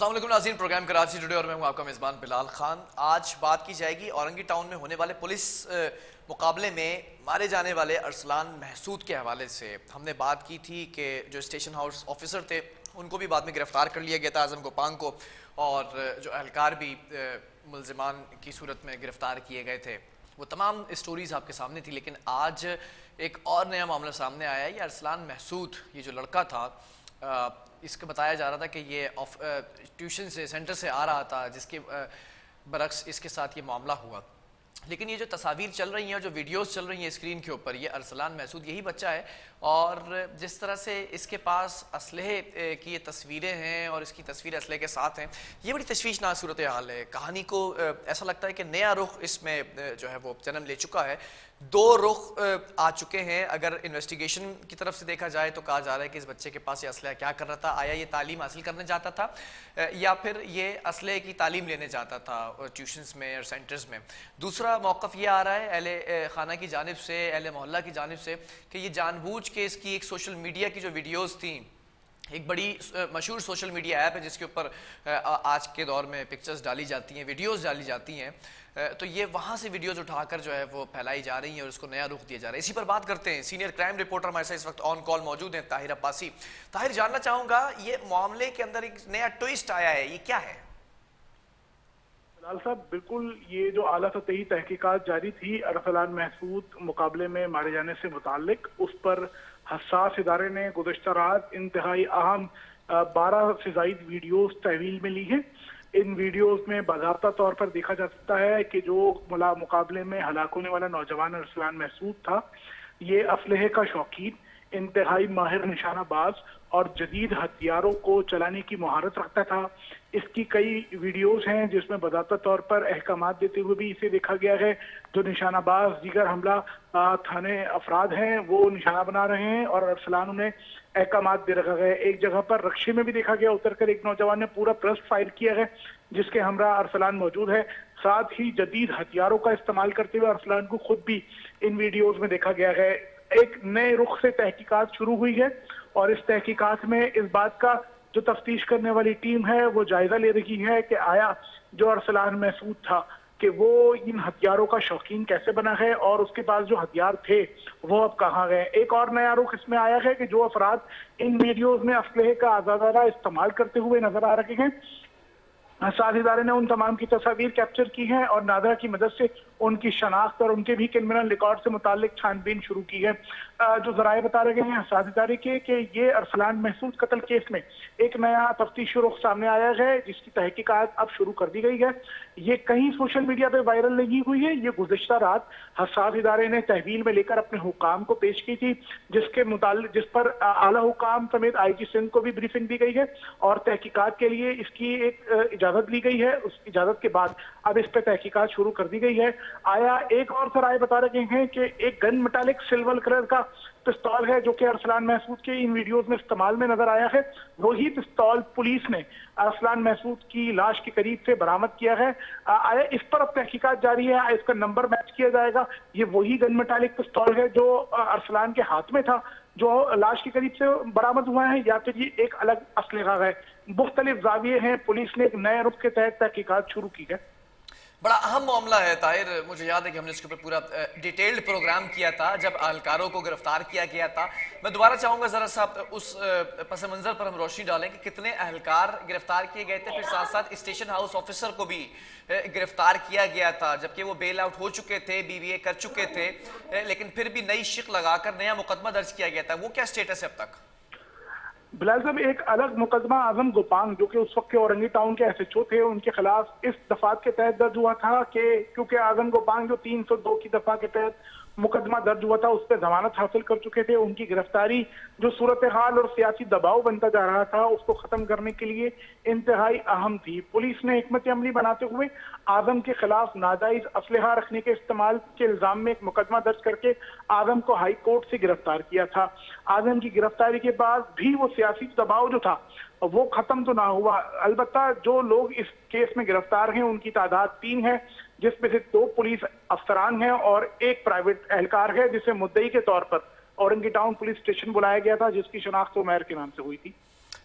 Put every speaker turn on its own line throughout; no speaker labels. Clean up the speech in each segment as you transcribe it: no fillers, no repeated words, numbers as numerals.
अस्सलाम वालेकुम नाज़रीन, प्रोग्राम कराची टुडे और मैं हूं आपका मेज़बान बिलाल खान। आज बात की जाएगी औरंगी टाउन में होने वाले पुलिस मुकाबले में मारे जाने वाले अरसलान महसूद के हवाले से। हमने बात की थी कि जो स्टेशन हाउस ऑफिसर थे उनको भी बाद में गिरफ्तार कर लिया गया था, आज़म गोपांग को, और जो एहलकार भी मुल्ज़िमान की सूरत में गिरफ्तार किए गए थे। वो तमाम स्टोरीज़ आपके सामने थी, लेकिन आज एक और नया मामला सामने आया है। ये अरसलान महसूद, ये जो लड़का था, इसका बताया जा रहा था कि ये ट्यूशन से, सेंटर से आ रहा था, जिसके बरक्स इसके साथ ये मामला हुआ। लेकिन ये जो तस्वीर चल रही हैं और जो वीडियोस चल रही हैं स्क्रीन के ऊपर, ये अरसलान महसूद यही बच्चा है, और जिस तरह से इसके पास असलहे की ये तस्वीरें हैं और इसकी तस्वीर असलहे के साथ हैं, ये बड़ी तशवीशनाक सूरत हाल है। कहानी को ऐसा लगता है कि नया रुख इसमें जो है वो जन्म ले चुका है। दो रुख आ चुके हैं। अगर इन्वेस्टिगेशन की तरफ से देखा जाए तो कहा जा रहा है कि इस बच्चे के पास ये असलहा क्या कर रहा था, आया ये तालीम हासिल करने जाता था या फिर ये असलहे की तालीम लेने जाता था ट्यूशन्स में और सेंटर्स में। दूसरा मौक़िफ़ ये आ रहा है अहले खाना की जानिब से, अहले मोहल्ला की जानिब से, कि ये जानबूझ के इसकी एक सोशल मीडिया की जो वीडियोज़ थी, एक बड़ी मशहूर सोशल मीडिया ऐप है जिसके ऊपर आज के दौर में पिक्चर्स डाली जाती हैं, वीडियोस डाली जाती हैं, तो ये वहाँ से वीडियोस उठाकर जो है वो फैलाई जा रही हैं और उसको नया रुख दिया जा रहा है। इसी पर बात करते हैं। सीनियर क्राइम रिपोर्टर हमारे साथ इस वक्त ऑन कॉल मौजूद हैं, ताहिर अब्बासी। ताहिर, जानना चाहूँगा, ये मामले के अंदर एक नया ट्विस्ट आया है, ये क्या है?
लाल साहब, बिल्कुल, ये जो आला सतही तहकीकात जारी थी अरसलान महसूद मुकाबले में मारे जाने से मुताल्लिक, उस पर हसास इदारे ने गुज़श्ता रात इंतहाई अहम 12 से ज़ायद वीडियोस तहवील में ली हैं। इन वीडियोस में बाज़ाब्ता तौर पर देखा जा सकता है कि जो मुकाबले में हलाक होने वाला नौजवान अरसलान महसूद था, ये असलहे का शौकीन, इंतहाई माहिर निशानाबाज और जदीद हथियारों को चलाने की महारत रखता था। इसकी कई वीडियोस हैं जिसमें बज़ाब्ता तौर पर अहकामात देते हुए भी इसे देखा गया है। जो निशानाबाज दीगर हमला थाने अफराद हैं वो निशाना बना रहे हैं और अरसलान उन्हें अहकामात दे रखा गया। एक जगह पर रक्शे में भी देखा गया, उतरकर एक नौजवान ने पूरा ब्रस्ट फायर किया है जिसके हमरा अरसलान मौजूद है। साथ ही जदीद हथियारों का इस्तेमाल करते हुए अरसलान को खुद भी इन वीडियोज में देखा गया है। एक नए रुख से तहकीकात शुरू हुई है और इस तहकीकात में इस बात का जो तफ्तीश करने वाली टीम है वो जायजा ले रही है कि आया जो अरसलान महसूद था कि वो इन हथियारों का शौकीन कैसे बना है और उसके पास जो हथियार थे वो अब कहाँ गए। एक और नया रुख इसमें आया है कि जो अफराद इन वीडियोज में असलहे का आज़ादाना इस्तेमाल करते हुए नजर आ रहे हैं, साथ इदारे ने उन तमाम की तस्वीर कैप्चर की है और नादरा की मदद से उनकी शनाख्त और उनके भी क्रिमिनल रिकॉर्ड से मुतालिक छानबीन शुरू की है। जो जराए बता रहे हैं साथ इदारे के कि ये अरसलान महसूद कत्ल केस में एक नया तफ्तीशी रुख सामने आया है जिसकी तहकीकात अब शुरू कर दी गई है। ये कहीं सोशल मीडिया पे वायरल नहीं हुई है, ये गुज़श्ता रात हसास इदारे ने तहवील में लेकर अपने हुकाम को पेश की थी, जिस पर आला हुकाम समेत IG सिंध को भी ब्रीफिंग दी गई है और तहकीकात के लिए इसकी एक इजाजत ली गई है। उस इजाजत के बाद अब इस पर तहकीकात शुरू कर दी गई है। आया एक और सराय बता रहे हैं कि एक गन मेटालिक सिल्वर कलर का पिस्तौल है जो कि अरसलान महसूद के इन वीडियोस में इस्तेमाल में नजर आया है। वही पिस्तौल पुलिस ने अरसलान महसूद की लाश के करीब से बरामद किया है। आया इस पर अब तहकीकात जारी है, इसका नंबर मैच किया जाएगा। ये वही गन मेटालिक पिस्तौल है जो अरसलान के हाथ में था जो लाश के करीब से बरामद हुआ है, या फिर ये एक अलग असलहा है। मुख्तलिफ जाविये हैं। पुलिस ने एक नए रुख के तहत तहकीकात शुरू की है।
बड़ा अहम मामला है ताहिर। मुझे याद है कि हमने इसके ऊपर पूरा डिटेल्ड प्रोग्राम किया था जब अहलकारों को गिरफ्तार किया गया था। मैं दोबारा चाहूँगा ज़रा सा उस पस मंज़र पर हम रोशनी डालें कि कितने अहलकार गिरफ्तार किए गए थे, फिर साथ साथ स्टेशन हाउस ऑफिसर को भी गिरफ्तार किया गया था जबकि वो बेल आउट हो चुके थे, BBA कर चुके थे, लेकिन फिर भी नई शिक लगाकर नया मुकदमा दर्ज किया गया था। वो क्या स्टेटस है अब तक?
बिलाल साहब, एक अलग मुकदमा आजम गोपांग जो कि उस वक्त के औरंगी टाउन के SHO थे उनके खिलाफ इस दफात के तहत दर्ज हुआ था कि क्योंकि आजम गोपांग जो 302 की दफा के तहत मुकदमा दर्ज हुआ था उस पर जमानत हासिल कर चुके थे। उनकी गिरफ्तारी जो सूरत हाल और सियासी दबाव बनता जा रहा था उसको खत्म करने के लिए इंतहाई अहम थी। पुलिस ने हिकमत अमली बनाते हुए आजम के खिलाफ नाजायज असलहा रखने के इस्तेमाल के इल्जाम में एक मुकदमा दर्ज करके आजम को हाई कोर्ट से गिरफ्तार किया था। आजम की गिरफ्तारी के बाद भी वो सियासी दबाव जो था वो खत्म तो ना हुआ। अलबत्ता जो लोग इस केस में गिरफ्तार हैं उनकी तादाद 3 है, जिसमें से 2 पुलिस अफसरान हैं और एक प्राइवेट एहलकार है जिसे मुद्दई के तौर पर औरंगी टाउन पुलिस स्टेशन बुलाया गया था, जिसकी शनाख्त उमैर के नाम से हुई थी।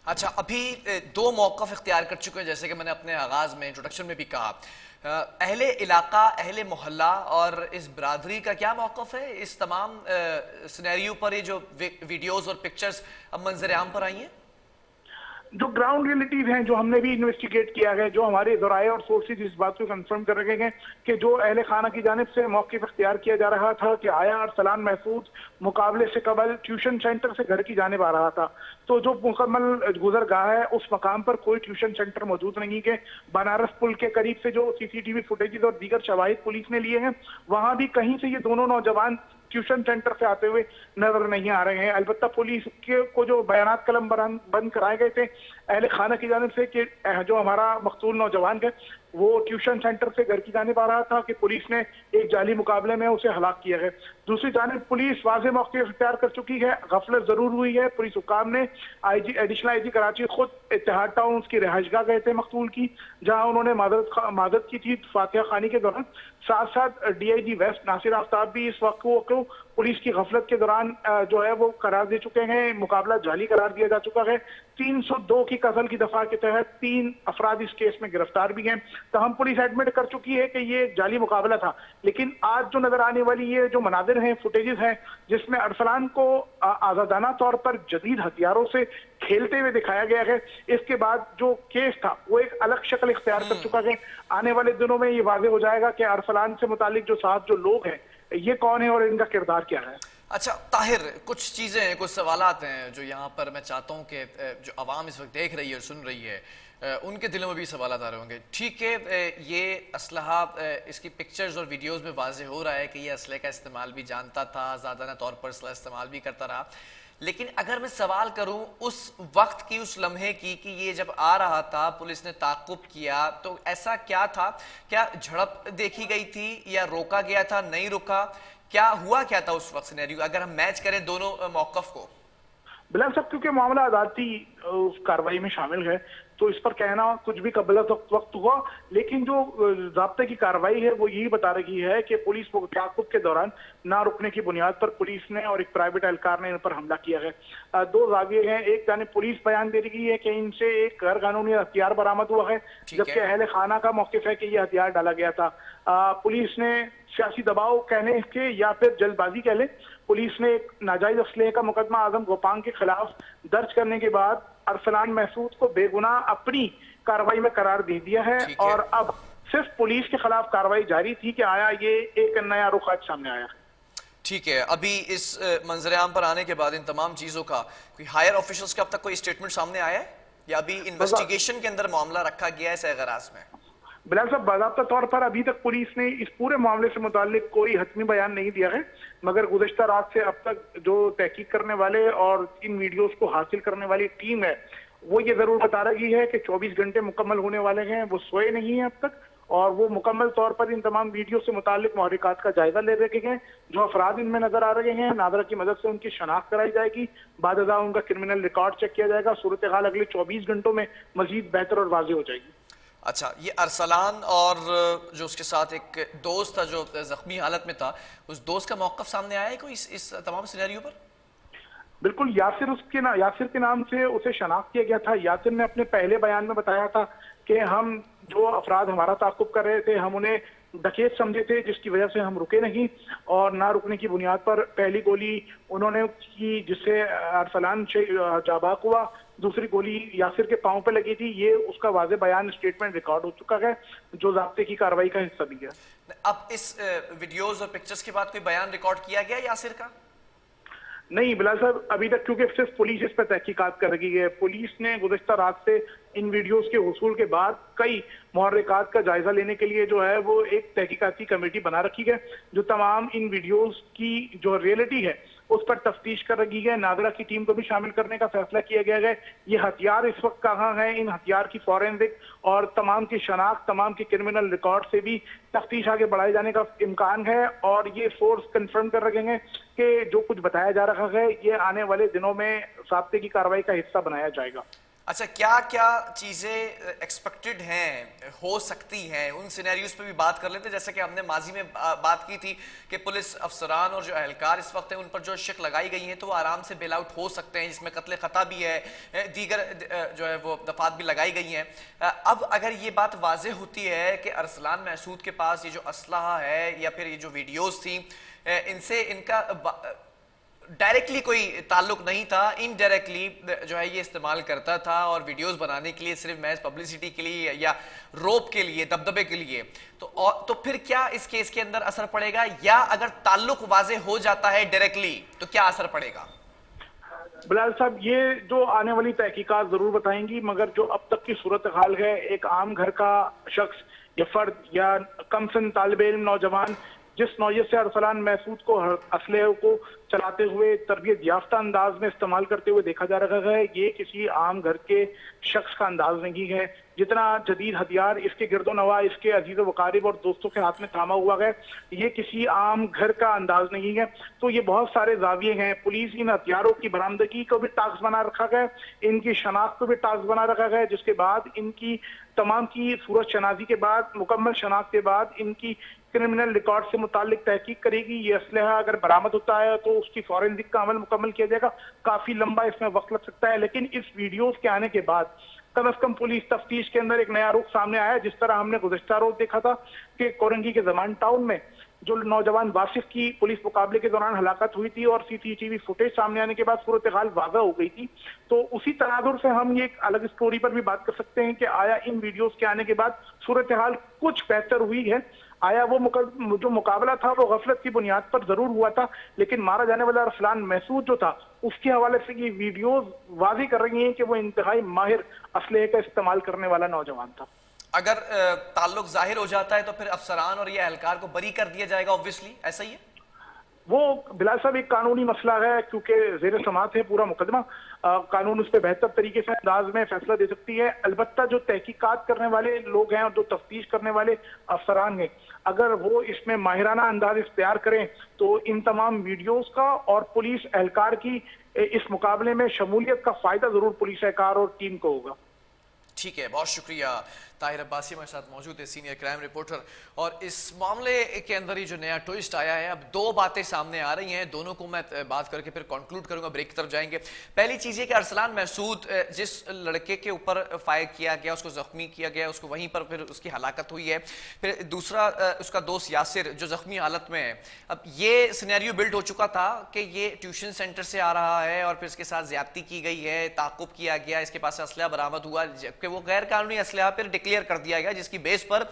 अच्छा, अभी दो मौक़िफ़ इख्तियार कर चुके हैं, जैसे कि मैंने अपने आगाज़ में इंट्रोडक्शन में भी कहा। अहले इलाका, अहले मोहल्ला और इस बरादरी का क्या मौक़िफ़ है इस तमाम सिनेरियो पर, ये जो वीडियोज़ और पिक्चर्स अब मंज़र आम पर आई हैं?
जो ग्राउंड रियलिटीज हैं, जो हमने भी इन्वेस्टिगेट किया है, जो हमारे ज़राए और सोर्सेज इस बात को कंफर्म कर रहे हैं कि जो अहले खाना की जानिब से मौक़िफ़ इख्तियार किया जा रहा था कि आया अरसलान महसूद मुकाबले से कबल ट्यूशन सेंटर से घर की जानिब आ रहा था, तो जो मुकम्मल गुजरगाह है उस मकाम पर कोई ट्यूशन सेंटर मौजूद नहीं है। बनारस पुल के करीब से जो सीसीटीवी फुटेजेस और दीगर शवाहिद पुलिस ने लिए हैं, वहां भी कहीं से ये दोनों नौजवान ट्यूशन सेंटर से आते हुए नजर नहीं आ रहे हैं। अलबत्ता पुलिस के को जो बयानात कलम बंद कराए गए थे अहले खाना की जानिब से कि जो हमारा मकतूल नौजवान है वो ट्यूशन सेंटर से घर की जानिब आ रहा था कि पुलिस ने एक जाली मुकाबले में उसे हलाक किया है। दूसरी जानिब पुलिस वाज़े मौके इख्तियार कर चुकी है, गफलत जरूर हुई है। पुलिस हुकाम ने आईजी एडिशनल आईजी कराची खुद इत्तेहाद टाउन की रिहाइशगाह गए थे मकतूल की, जहां उन्होंने मादत की थी फातिहा खानी के दौरान। साथ साथ डीआईजी वेस्ट नासिर आफ्ताब भी इस वक्त को पुलिस की गफलत के दौरान जो है वो करार दे चुके हैं, मुकाबला जाली करार दिया जा चुका है। 302 की कत्ल की दफा के तहत 3 अफराद इस केस में गिरफ्तार भी हैं। तो हम पुलिस एडमिट कर चुकी है कि ये जाली मुकाबला था। लेकिन आज जो नजर आने वाली ये जो मनादिर हैं, फुटेजेस हैं, जिसमें अरसलान को आजादाना तौर पर जदीद हथियारों से खेलते हुए दिखाया गया है, इसके बाद जो केस था वो एक अलग शक्ल इख्तियार कर चुका है। आने वाले दिनों में ये वाज़ेह हो जाएगा कि अरसलान से मुतालिक जो साथ जो लोग हैं ये कौन है और इनका किरदार क्या है।
अच्छा ताहिर, कुछ चीज़ें, कुछ सवालात हैं जो यहाँ पर मैं चाहता हूँ कि जो आवाम इस वक्त देख रही है और सुन रही है, उनके दिलों में भी सवालात आ रहे होंगे। ठीक है, ये असलहा, इसकी पिक्चर्स और वीडियोस में वाज़ेह हो रहा है कि ये असले का इस्तेमाल भी जानता था, ज़्यादा तौर पर असला इस्तेमाल भी करता रहा। लेकिन अगर मैं सवाल करूं उस वक्त की, उस लम्हे की, कि ये जब आ रहा था पुलिस ने ताक़ुब किया, तो ऐसा क्या था? क्या झड़प देखी गई थी या रोका गया था, नहीं रुका? क्या हुआ, क्या था उस वक्त सिनेरियो, अगर हम मैच करें दोनों मौक़िफ़ को?
बिलाल साहब, क्योंकि मामला अदालती उस कार्रवाई में शामिल है तो इस पर कहना कुछ भी कबल वक्त हुआ, लेकिन जो ज़ाब्ते की कार्रवाई है वो यही बता रही है कि पुलिस को ताक़ुब के दौरान ना रुकने की बुनियाद पर पुलिस ने और एक प्राइवेट एहलकार ने इन पर हमला किया है। दो जाविये हैं, एक जानिब पुलिस बयान दे रही है कि इनसे एक गैर कानूनी हथियार बरामद हुआ है, जबकि अहले खाना का मौक़िफ़ है कि यह हथियार डाला गया था। पुलिस ने सियासी दबाव कहने के या फिर जल्दबाजी कह ले, पुलिस ने एक नाजायज असलहे का मुकदमा आजम गोपांग के खिलाफ दर्ज करने के बाद अरसलान महसूद को बेगुनाह अपनी कार्रवाई में करार दे दिया है और अब सिर्फ पुलिस के खिलाफ कार्रवाई जारी थी कि आया ये एक नया रुख आज सामने आया।
ठीक है, अभी इस मंजर आम पर आने के बाद इन तमाम चीज़ों का कोई हायर ऑफिशियल्स का अब तक कोई स्टेटमेंट सामने आया है या अभी इन्वेस्टिगेशन के अंदर मामला रखा गया है सहगराज में?
बिलाल साहब, बाज़ाब्ता तौर पर अभी तक पुलिस ने इस पूरे मामले से मुताल्लिक कोई हतमी बयान नहीं दिया है, मगर गुज़श्ता रात से अब तक जो तहकीक करने वाले और इन वीडियोस को हासिल करने वाली टीम है वो ये जरूर बता रही है कि 24 घंटे मुकम्मल होने वाले हैं, वो सोए नहीं है अब तक, और वो मुकम्मल तौर पर इन तमाम वीडियो से मुताल्लिक महरिकात का जायजा ले रहे हैं। जो अफराद इनमें नजर आ रहे हैं, नादरा की मदद से उनकी शनाख्त कराई जाएगी, बाद उनका क्रिमिनल रिकॉर्ड चेक किया जाएगा। सूरत हाल अगले 24 घंटों में मजीद बेहतर और वाज़ेह हो जाएगी।
अच्छा, ये अरसलान और जो उसके साथ एक दोस्त था जो जख्मी हालत में था, उस दोस्त का मौक़िफ़ सामने आया है कोई इस तमाम सिनेरियो पर?
बिल्कुल, यासिर के नाम से उसे शनाख्त किया गया था। यासिर ने अपने पहले बयान में बताया था कि हम जो अफराद हमारा ताक़ुब कर रहे थे हम उन्हें डकैत समझे थे, जिसकी वजह से हम रुके नहीं, और ना रुकने की बुनियाद पर पहली गोली उन्होंने की जिससे अरसलान जाबाक हुआ, दूसरी गोली यासिर के पांव पे लगी थी। ये उसका वाज़े बयान स्टेटमेंट रिकॉर्ड हो चुका है जो ज़ाब्ते की कार्रवाई का हिस्सा भी है।
अब इस वीडियोस और पिक्चर्स के बाद कोई बयान रिकॉर्ड किया गया यासिर का?
नहीं बिलाल साहब, अभी तक क्योंकि सिर्फ पुलिस इस पर तहकीकात कर रही है। पुलिस ने गुज़श्ता रात से इन वीडियोस के हुसूल के बाद कई मुहर्रिकात का जायजा लेने के लिए जो है वो एक तहकीकाती कमेटी बना रखी है, जो तमाम इन वीडियोस की जो रियलिटी है उस पर तफ्तीश कर रही है। नादरा की टीम को भी शामिल करने का फैसला किया गया है। ये हथियार इस वक्त कहाँ है, इन हथियार की फॉरेंसिक और तमाम की शनाख्त, तमाम के क्रिमिनल रिकॉर्ड से भी तफ्तीश आगे बढ़ाए जाने का इम्कान है, और ये सोर्स कंफर्म कर रहे हैं कि जो कुछ बताया जा रहा है ये आने वाले दिनों में ज़ाब्ते की कार्रवाई का हिस्सा बनाया जाएगा।
अच्छा, क्या क्या चीज़ें एक्सपेक्टेड हैं, हो सकती हैं, उन सिनेरियोज पे भी बात कर लेते हैं। जैसे कि हमने माजी में बात की थी कि पुलिस अफसरान और जो एहलकार इस वक्त है उन पर जो शक लगाई गई हैं तो वो आराम से बेल आउट हो सकते हैं, जिसमें कत्ल खता भी है, दीगर जो है वो दफात भी लगाई गई हैं। अब अगर ये बात वाजह होती है कि अरसलान महसूद के पास ये जो असलहा है या फिर ये जो वीडियोज़ थी इनसे इनका डायरेक्टली कोई ताल्लुक नहीं था, इनडायरेक्टली जो है ये इस्तेमाल करता था और वीडियोस बनाने के लिए, सिर्फ महज पब्लिसिटी के लिए या रोप के लिए, दबदबे के लिए, तो फिर क्या इस केस के अंदर असर पड़ेगा, या अगर ताल्लुक वाजे हो जाता है डायरेक्टली तो क्या असर पड़ेगा?
बिलाल साहब, ये जो आने वाली तहकीकात जरूर बताएंगी, मगर जो अब तक की सूरत हाल है, एक आम घर का शख्स या फर्द या कमसन तालिब इल्म नौजवान जिस नौयत से अरसलान महसूद को असलहे को चलाते हुए तरबियत याफ्ता अंदाज में इस्तेमाल करते हुए देखा जा रहा है, ये किसी आम घर के शख्स का अंदाज नहीं है। जितना जदीद हथियार इसके गिरदो नवा, इसके अजीज वकारिब और दोस्तों के हाथ में थामा हुआ है, ये किसी आम घर का अंदाज नहीं है। तो ये बहुत सारे जाविये हैं। पुलिस इन हथियारों की बरामदगी को भी टास्क बना रखा गया, इनकी शनाख्त को भी टास्क बना रखा गया, जिसके बाद इनकी तमाम की सूरत शनाजी के बाद, मुकम्मल शनाख्त के बाद इनकी क्रिमिनल रिकॉर्ड से मुतालिक तहकीक करेगी। ये असलहा अगर बरामद होता है तो उसकी फॉरेंसिक का अमल मुकम्मल किया जाएगा। काफी लंबा इसमें वक्त लग सकता है, लेकिन इस वीडियोस के आने के बाद कम अज कम पुलिस तफ्तीश के अंदर एक नया रुख सामने आया। जिस तरह हमने गुज़िश्ता रोज देखा था कि कोरंगी के जमान टाउन में जो नौजवान वासिफ की पुलिस मुकाबले के दौरान हलाकत हुई थी और सीसीटीवी फुटेज सामने आने के बाद सूरत हाल वाज़ा हो गई थी, तो उसी तनाजुर से हम ये एक अलग स्टोरी पर भी बात कर सकते हैं कि आया इन वीडियोस के आने के बाद सूरत हाल कुछ बेहतर हुई है। आया वो जो मुकाबला था वो गफलत की बुनियाद पर जरूर हुआ था, लेकिन मारा जाने वाला अरसलान महसूद जो था उसके हवाले से ये वीडियोस वाज़ी कर रही हैं कि वो इंतहाई माहिर असलहे का इस्तेमाल करने वाला नौजवान था।
अगर ताल्लुक जाहिर हो जाता है तो फिर अफसरान और ये एहलकार को बरी कर दिया जाएगा, ऑब्वियसली ऐसा ही है।
वो बिलाल साहब एक कानूनी मसला है, क्योंकि जेर समात है पूरा मुकदमा। कानून उस पर बेहतर तरीके से अंदाज में फैसला दे सकती है। अलबत्ता जो तहकीकात करने वाले लोग हैं और जो तफ्तीश करने वाले अफसरान हैं, अगर वो इसमें माहिराना अंदाज इख्तियार करें तो इन तमाम वीडियोस का और पुलिस एहलकार की इस मुकाबले में शमूलियत का फायदा जरूर पुलिस एहलकार और टीम को होगा।
ठीक है, बहुत शुक्रिया। ताहिर अब्बासी हमारे साथ मौजूद है, सीनियर क्राइम रिपोर्टर। और इस मामले के अंदर ही जो नया ट्विस्ट आया है, अब दो बातें सामने आ रही हैं, दोनों को मैं बात करके फिर कंक्लूड करूंगा, ब्रेक की तरफ जाएंगे। पहली चीज़ ये कि अरसलान महसूद जिस लड़के के ऊपर फायर किया गया, उसको जख्मी किया गया, उसको वहीं पर फिर उसकी हलाकत हुई है। फिर दूसरा उसका दोस्त यासिर जो जख्मी हालत में है। अब ये सिनेरियो बिल्ड हो चुका था कि ये ट्यूशन सेंटर से आ रहा है और फिर इसके साथ ज्यादती की गई है, ताकुब किया गया, इसके पास असलहा बरामद हुआ, जबकि वो गैर कानूनी असलहा फिर डिक्लेयर कर दिया गया, जिसकी बेस पर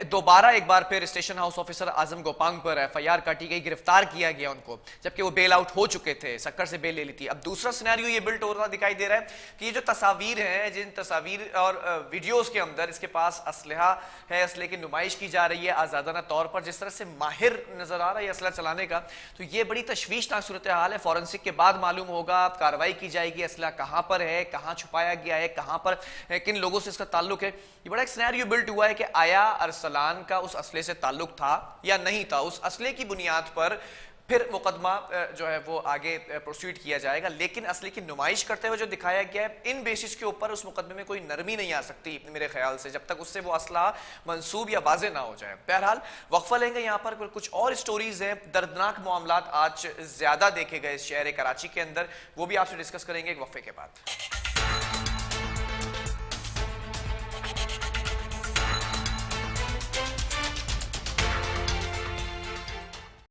दोबारा एक बार फिर स्टेशन हाउस ऑफिसर आजम गोपांग पर एफआईआर काटी गई, गिरफ्तार किया गया उनको, जबकि वो बेल आउट हो चुके थे, सक्कर से बेल ले ली थी। अब दूसरा सिनेरियो ये बिल्ड हो रहा दिखाई दे रहा है कि ये जो तस्वीर है, जिन तस्वीर और वीडियोस के अंदर इसके पास असलहा है, असलहे की नुमाइश की जा रही है आजादाना तौर पर, जिस तरह से माहिर नजर आ रहा है असलहा चलाने का, तो ये बड़ी तशवीशनाक सूरत हाल है। फॉरेंसिक के बाद मालूम होगा, कार्रवाई की जाएगी, असलहा कहां पर है, कहां छुपाया गया है, कहां पर किन लोगों से इसका ताल्लुक है। ये बड़ा एक सिनेरियो बिल्ड हुआ है कि आया अरसलान का उस असले से ताल्लुक था या नहीं था। उस असले की बुनियाद पर फिर मुकदमा जो है वो आगे प्रोसीड किया जाएगा, लेकिन असली की नुमाइश करते हुए जो दिखाया गया है, इन बेसिस के ऊपर उस मुकदमे में कोई नरमी नहीं आ सकती मेरे ख्याल से, जब तक उससे वो असला मंसूब या वाजे ना हो जाए। बहरहाल वक्फा लेंगे यहाँ पर कुछ और स्टोरीज हैं, दर्दनाक मामलात आज ज्यादा देखे गए शहर कराची के अंदर, वो भी आपसे डिस्कस करेंगे एक वक्फे के बाद।